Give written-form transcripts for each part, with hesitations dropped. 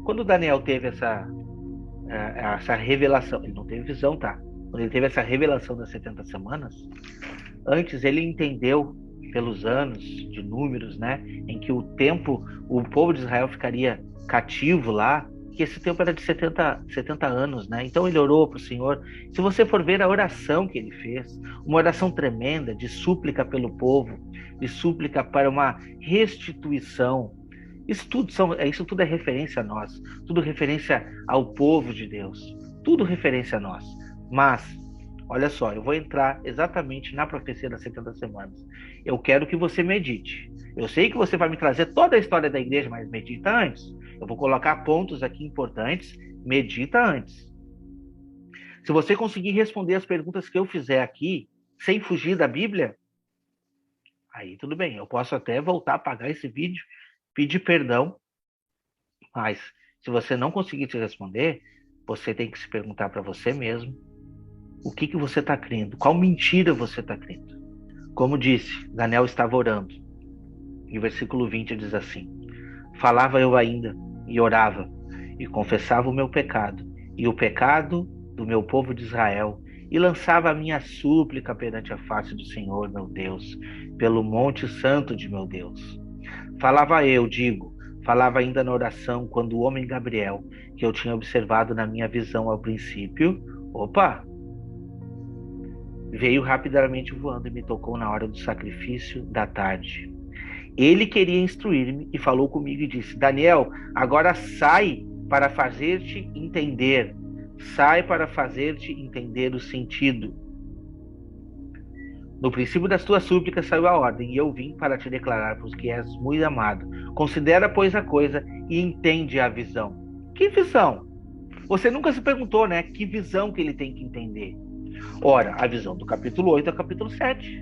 Quando Daniel teve essa revelação, ele não teve visão, tá? Quando ele teve essa revelação das 70 semanas, antes ele entendeu pelos anos de números, né, em que o povo de Israel ficaria cativo lá, que esse tempo era de 70 anos, né? Então ele orou para o Senhor. Se você for ver a oração que ele fez, uma oração tremenda de súplica pelo povo, de súplica para uma restituição. Isso tudo é referência a nós, tudo referência ao povo de Deus, tudo referência a nós. Mas olha só, eu vou entrar exatamente na profecia das 70 semanas. Eu quero que você medite. Eu sei que você vai me trazer toda a história da igreja, mas medita antes. Eu vou colocar pontos aqui importantes. Medita antes. Se você conseguir responder as perguntas que eu fizer aqui, sem fugir da Bíblia, aí tudo bem. Eu posso até voltar a apagar esse vídeo, pedir perdão. Mas se você não conseguir te responder, você tem que se perguntar para você mesmo: o que você está crendo? Qual mentira você está crendo? Como disse, Daniel estava orando. E o versículo 20 diz assim: falava eu ainda, e orava, e confessava o meu pecado, e o pecado do meu povo de Israel, e lançava a minha súplica perante a face do Senhor, meu Deus, pelo monte santo de meu Deus. Falava ainda na oração, quando o homem Gabriel, que eu tinha observado na minha visão ao princípio, veio rapidamente voando e me tocou na hora do sacrifício da tarde. Ele queria instruir-me e falou comigo e disse: Daniel, agora sai para fazer-te entender. Sai para fazer-te entender o sentido. No princípio das tuas súplicas saiu a ordem, e eu vim para te declarar, pois que és muito amado. Considera, pois, a coisa e entende a visão. Que visão? Você nunca se perguntou, né? Que visão que ele tem que entender? Ora, a visão do capítulo 8 ao capítulo 7.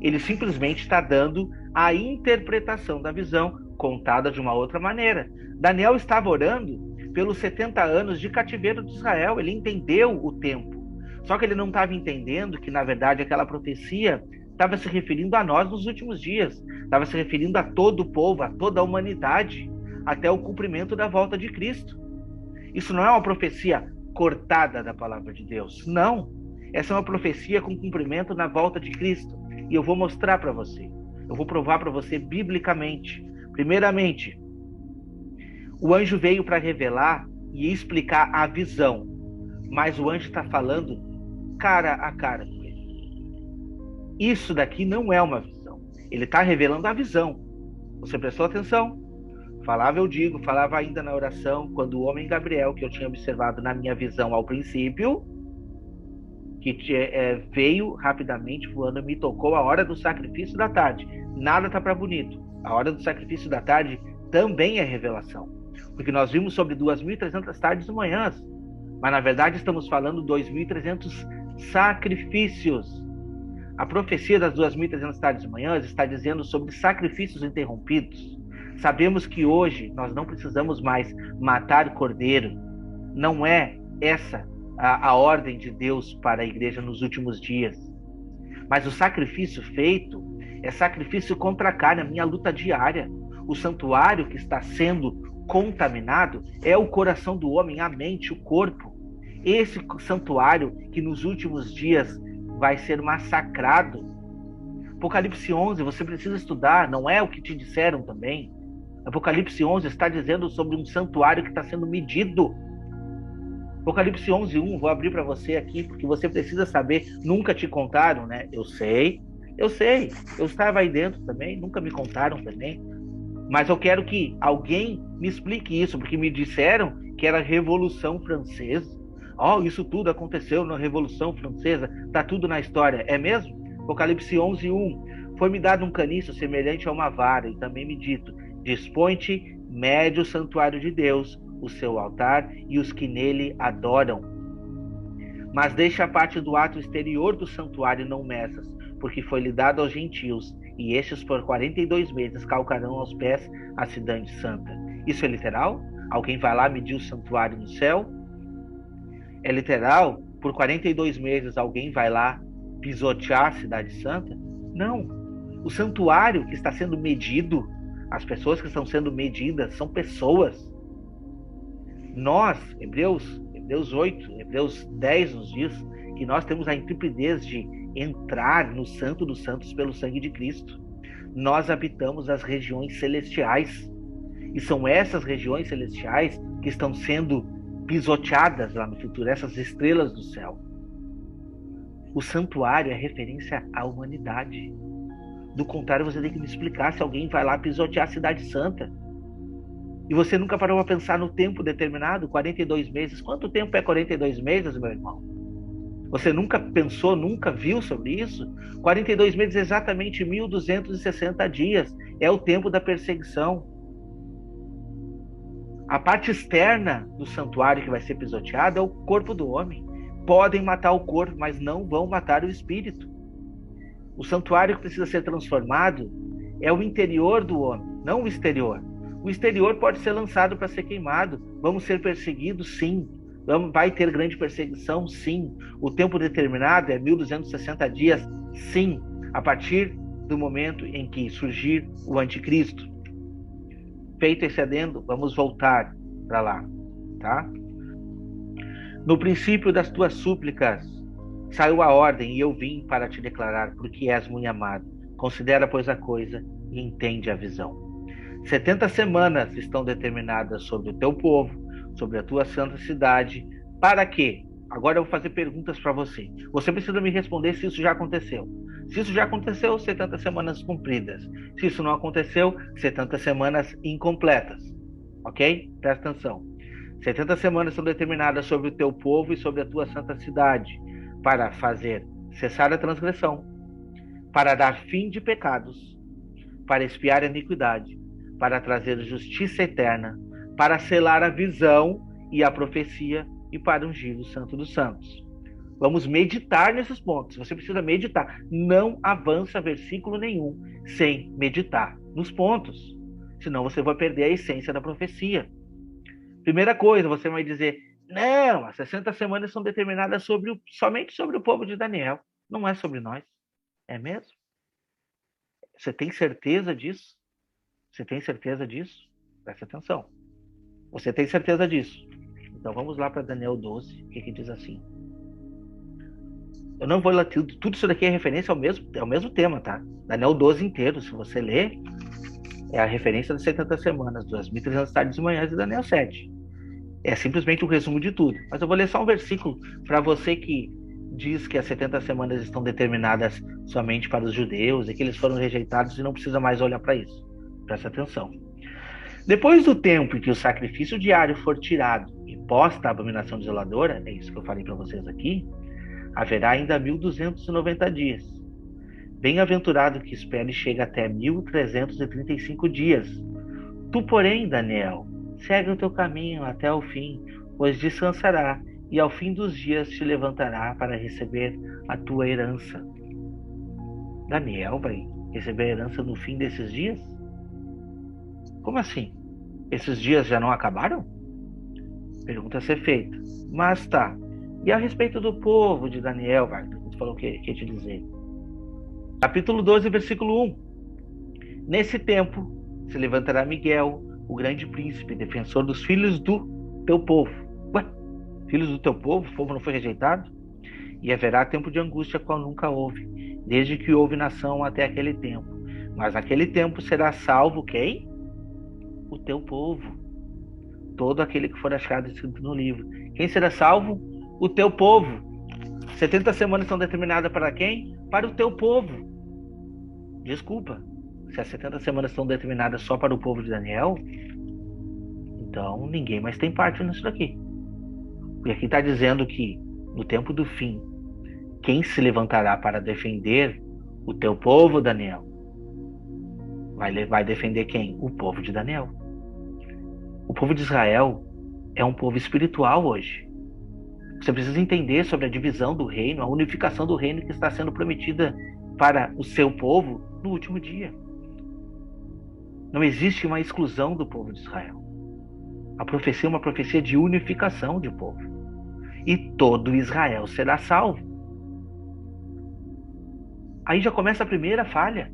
Ele simplesmente está dando a interpretação da visão, contada de uma outra maneira. Daniel estava orando pelos 70 anos de cativeiro de Israel. Ele entendeu o tempo. Só que ele não estava entendendo que, na verdade, aquela profecia estava se referindo a nós nos últimos dias. Estava se referindo a todo o povo, a toda a humanidade, até o cumprimento da volta de Cristo. Isso não é uma profecia cortada da palavra de Deus. Não. Essa é uma profecia com cumprimento na volta de Cristo. E eu vou mostrar para você. Eu vou provar para você biblicamente. Primeiramente, o anjo veio para revelar e explicar a visão. Mas o anjo está falando cara a cara com ele. Isso daqui não é uma visão. Ele está revelando a visão. Você prestou atenção? Falava ainda na oração, quando o homem Gabriel, que eu tinha observado na minha visão ao princípio, que veio rapidamente voando, me tocou a hora do sacrifício da tarde. Nada está para bonito. A hora do sacrifício da tarde também é revelação. Porque nós vimos sobre 2.300 tardes e manhãs. Mas na verdade estamos falando 2.300 sacrifícios. A profecia das 2.300 tardes e manhãs está dizendo sobre sacrifícios interrompidos. Sabemos que hoje nós não precisamos mais matar cordeiro. Não é essa a ordem de Deus para a igreja nos últimos dias. Mas o sacrifício feito é sacrifício contra a carne, a minha luta diária. O santuário que está sendo contaminado é o coração do homem, a mente, o corpo. Esse santuário que nos últimos dias vai ser massacrado. Apocalipse 11, você precisa estudar, não é o que te disseram também. Apocalipse 11 está dizendo sobre um santuário que está sendo medido. Apocalipse 11:1, vou abrir para você aqui, porque você precisa saber. Nunca te contaram, né? Eu sei. Eu estava aí dentro também, nunca me contaram também. Mas eu quero que alguém me explique isso, porque me disseram que era a Revolução Francesa. Isso tudo aconteceu na Revolução Francesa, tá tudo na história, é mesmo? Apocalipse 11:1, foi-me dado um caniço semelhante a uma vara, e também me dito: dispõe-te, mede o santuário de Deus, o seu altar e os que nele adoram. Mas deixa a parte do ato exterior do santuário não meças, porque foi-lhe dado aos gentios, e estes por 42 meses calcarão aos pés a cidade santa. Isso é literal? Alguém vai lá medir o santuário no céu? É literal? Por 42 meses alguém vai lá pisotear a cidade santa? Não. O santuário que está sendo medido, as pessoas que estão sendo medidas são pessoas. Nós, Hebreus 8, Hebreus 10 nos diz que nós temos a intrepidez de entrar no Santo dos Santos pelo sangue de Cristo. Nós habitamos as regiões celestiais. E são essas regiões celestiais que estão sendo pisoteadas lá no futuro, essas estrelas do céu. O santuário é referência à humanidade. Do contrário, você tem que me explicar se alguém vai lá pisotear a cidade santa. E você nunca parou para pensar no tempo determinado, 42 meses. Quanto tempo é 42 meses, meu irmão? Você nunca pensou, nunca viu sobre isso? 42 meses, exatamente 1.260 dias. É o tempo da perseguição. A parte externa do santuário que vai ser pisoteada é o corpo do homem. Podem matar o corpo, mas não vão matar o espírito. O santuário que precisa ser transformado é o interior do homem, não o exterior. O exterior pode ser lançado para ser queimado. Vamos ser perseguidos, sim. Vai ter grande perseguição, sim. O tempo determinado é 1.260 dias, sim. A partir do momento em que surgir o anticristo. Feito esse adendo, vamos voltar para lá, tá? No princípio das tuas súplicas saiu a ordem, e eu vim para te declarar, porque és muito amado. Considera, pois, a coisa e entende a visão. 70 semanas estão determinadas sobre o teu povo, sobre a tua santa cidade. Para quê? Agora eu vou fazer perguntas para você. Você precisa me responder se isso já aconteceu. Se isso já aconteceu, 70 semanas cumpridas. Se isso não aconteceu, 70 semanas incompletas. Ok? Presta atenção. 70 semanas são determinadas sobre o teu povo e sobre a tua santa cidade, para fazer cessar a transgressão, para dar fim de pecados, para expiar a iniquidade, para trazer justiça eterna, para selar a visão e a profecia e para ungir o Santo dos Santos. Vamos meditar nesses pontos. Você precisa meditar. Não avança versículo nenhum sem meditar nos pontos. Senão você vai perder a essência da profecia. Primeira coisa, você vai dizer, não, as 60 semanas são determinadas somente sobre o povo de Daniel. Não é sobre nós. É mesmo? Você tem certeza disso? Você tem certeza disso? Presta atenção. Você tem certeza disso? Então vamos lá para Daniel 12, que diz assim. Eu não vou ler tudo isso daqui é referência ao mesmo tema, tá? Daniel 12 inteiro, se você ler, é a referência das 70 semanas, 2.300 tardes e manhãs de Daniel 7. É simplesmente um resumo de tudo. Mas eu vou ler só um versículo para você que diz que as 70 semanas estão determinadas somente para os judeus e que eles foram rejeitados e não precisa mais olhar para isso. Presta atenção. Depois do tempo em que o sacrifício diário for tirado e posta a abominação desoladora, é isso que eu falei para vocês aqui, haverá ainda 1.290 dias. Bem-aventurado que espere e chega até 1.335 dias. Tu, porém, Daniel, segue o teu caminho até o fim, pois descansará, e ao fim dos dias te levantará para receber a tua herança. Daniel vai receber a herança no fim desses dias? Como assim? Esses dias já não acabaram? Pergunta a ser feita. Mas tá. E a respeito do povo de Daniel, Wagner, você falou que ia te dizer. Capítulo 12, versículo 1. Nesse tempo se levantará Miguel, o grande príncipe, defensor dos filhos do teu povo. Ué, filhos do teu povo? O povo não foi rejeitado? E haverá tempo de angústia qual nunca houve, desde que houve nação até aquele tempo. Mas naquele tempo será salvo quem? O teu povo. Todo aquele que for achado escrito no livro. Quem será salvo? O teu povo. 70 semanas são determinadas para quem? Para o teu povo. Desculpa. Se as 70 semanas são determinadas só para o povo de Daniel, então ninguém mais tem parte nisso daqui. Porque aqui está dizendo que no tempo do fim, quem se levantará para defender o teu povo, Daniel, vai defender quem? O povo de Daniel. O povo de Israel é um povo espiritual hoje. Você precisa entender sobre a divisão do reino, a unificação do reino que está sendo prometida para o seu povo no último dia. Não existe uma exclusão do povo de Israel. A profecia é uma profecia de unificação de povo. E todo Israel será salvo. Aí já começa a primeira falha.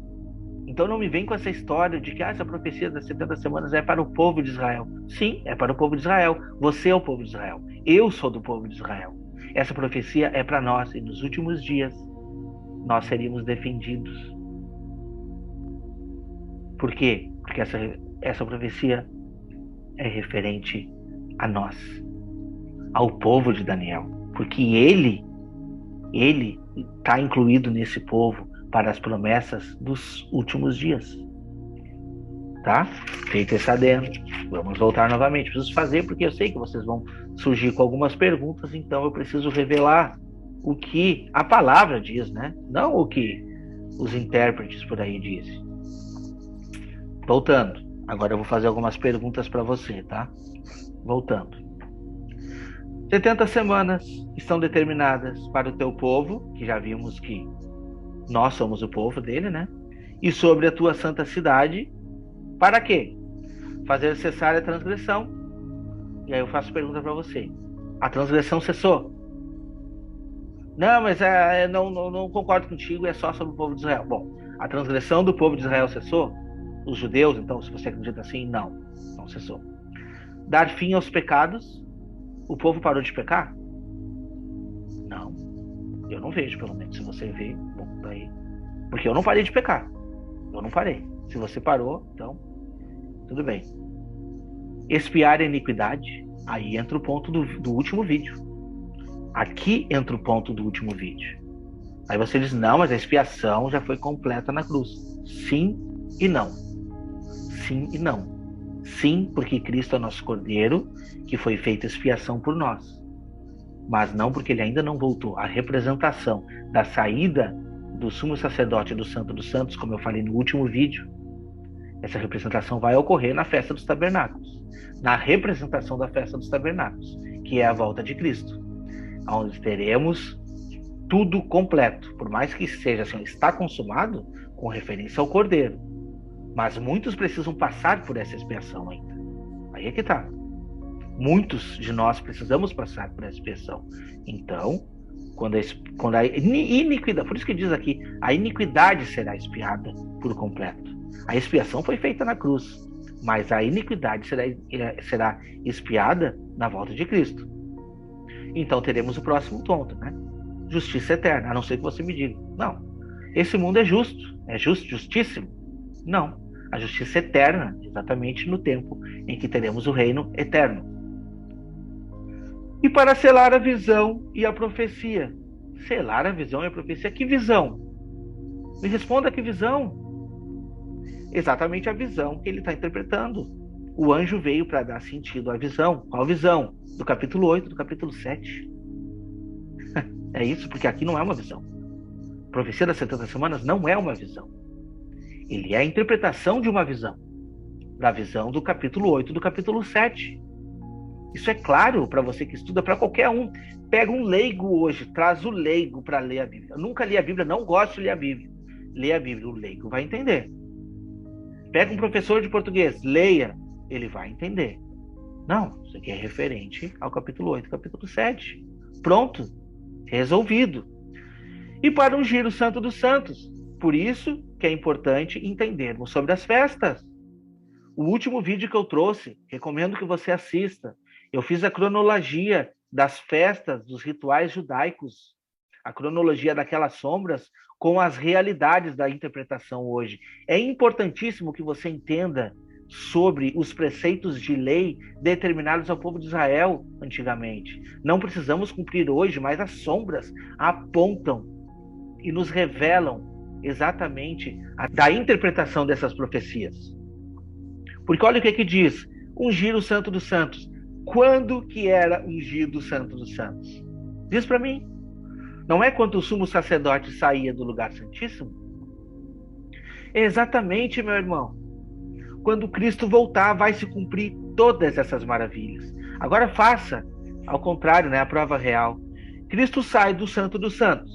Então não me vem com essa história de que essa profecia das 70 semanas é para o povo de Israel. Sim, é para o povo de Israel. Você é o povo de Israel. Eu sou do povo de Israel. Essa profecia é para nós e nos últimos dias nós seríamos defendidos. Por quê? Porque essa profecia é referente a nós, ao povo de Daniel. Porque ele está incluído nesse povo para as promessas dos últimos dias. Tá? Feito esse adendo, vamos voltar novamente. Preciso fazer porque eu sei que vocês vão surgir com algumas perguntas, então eu preciso revelar o que a palavra diz, né? Não o que os intérpretes por aí dizem. Voltando, agora eu vou fazer algumas perguntas para você, tá? Voltando. 70 semanas estão determinadas para o teu povo, que já vimos que nós somos o povo dele, né? E sobre a tua santa cidade, para quê? Fazer cessar a transgressão. E aí eu faço pergunta para você. A transgressão cessou? Não, mas não concordo contigo, é só sobre o povo de Israel. Bom, a transgressão do povo de Israel cessou? Os judeus, então, se você acredita assim, não cessou. Dar fim aos pecados, o povo parou de pecar? Não, eu não vejo, pelo menos. Se você vê, bom, daí. Porque eu não parei de pecar. Eu não parei. Se você parou, então, tudo bem. Expiar a iniquidade, aí entra o ponto do último vídeo. Aqui entra o ponto do último vídeo. Aí você diz, não, mas a expiação já foi completa na cruz. Sim e não. Sim e não. Sim, porque Cristo é nosso Cordeiro, que foi feita expiação por nós. Mas não porque ele ainda não voltou. A representação da saída do sumo sacerdote do Santo dos Santos, como eu falei no último vídeo, essa representação vai ocorrer na festa dos tabernáculos. Na representação da festa dos tabernáculos, que é a volta de Cristo. Onde teremos tudo completo. Por mais que seja assim, está consumado, com referência ao Cordeiro. Mas muitos precisam passar por essa expiação ainda. Aí é que está. Muitos de nós precisamos passar por essa expiação. Então, quando a iniquidade, por isso que diz aqui, a iniquidade será expiada por completo. A expiação foi feita na cruz, mas a iniquidade será expiada na volta de Cristo. Então teremos o próximo ponto, né? Justiça eterna, a não ser que você me diga, não, esse mundo é justo, justíssimo. Não, a justiça eterna, exatamente no tempo em que teremos o reino eterno. E para selar a visão e a profecia. Selar a visão e a profecia, que visão? Me responda, que visão? Exatamente a visão que ele está interpretando. O anjo veio para dar sentido à visão. Qual visão? Do capítulo 8, do capítulo 7. É isso, porque aqui não é uma visão. A profecia das 70 semanas não é uma visão. Ele é a interpretação de uma visão. Da visão do capítulo 8, do capítulo 7. Isso é claro para você que estuda, para qualquer um. Pega um leigo hoje, traz o leigo para ler a Bíblia. Eu nunca li a Bíblia, não gosto de ler a Bíblia. Lê a Bíblia, o leigo vai entender. Pega um professor de português, leia, ele vai entender. Não, isso aqui é referente ao capítulo 8, capítulo 7. Pronto, resolvido. E para ungir o Santo dos Santos. Por isso que é importante entendermos sobre as festas. O último vídeo que eu trouxe, recomendo que você assista. Eu fiz a cronologia das festas, dos rituais judaicos, a cronologia daquelas sombras com as realidades da interpretação hoje. É importantíssimo que você entenda sobre os preceitos de lei determinados ao povo de Israel antigamente. Não precisamos cumprir hoje, mas as sombras apontam e nos revelam exatamente da interpretação dessas profecias. Porque olha o que diz, ungir o Santo dos Santos. Quando que era ungido o Santo dos Santos? Diz para mim. Não é quando o sumo sacerdote saía do lugar santíssimo? Exatamente, meu irmão. Quando Cristo voltar, vai se cumprir todas essas maravilhas. Agora faça, ao contrário, né, a prova real. Cristo sai do Santo dos Santos.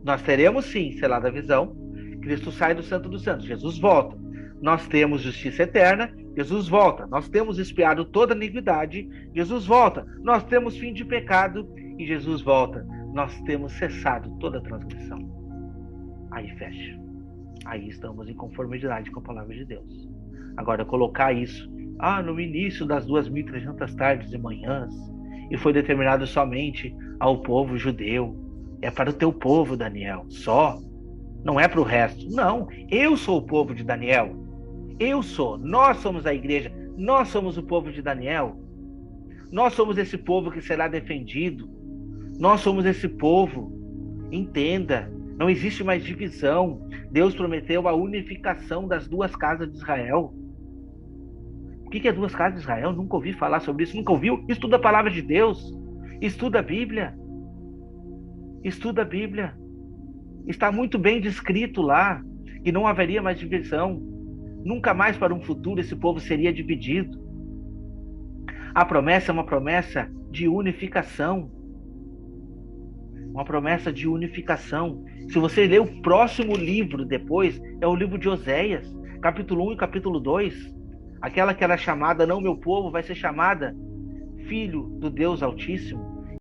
Nós teremos sim selada a visão. Cristo sai do Santo dos Santos. Jesus volta. Nós temos justiça eterna. Jesus volta. Nós temos expiado toda a iniquidade. Jesus volta. Nós temos fim de pecado e Jesus volta. Nós temos cessado toda a transgressão. Aí fecha. Aí estamos em conformidade com a palavra de Deus. Agora, colocar isso, no início das 2.300 tardes e manhãs, e foi determinado somente ao povo judeu, é para o teu povo, Daniel, só, não é para o resto. Não, eu sou o povo de Daniel, nós somos a igreja, nós somos o povo de Daniel, nós somos esse povo que será defendido, nós somos esse povo. Entenda, não existe mais divisão. Deus prometeu a unificação das duas casas de Israel. O que é duas casas de Israel? Nunca ouvi falar sobre isso. Nunca ouviu? Estuda a palavra de Deus. Estuda a Bíblia. Estuda a Bíblia. Está muito bem descrito lá que não haveria mais divisão. Nunca mais para um futuro esse povo seria dividido. A promessa é uma promessa de unificação. Uma promessa de unificação. Se você ler o próximo livro depois, é o livro de Oséias, capítulo 1 e capítulo 2. Aquela que era chamada não meu povo, vai ser chamada filho do Deus Altíssimo.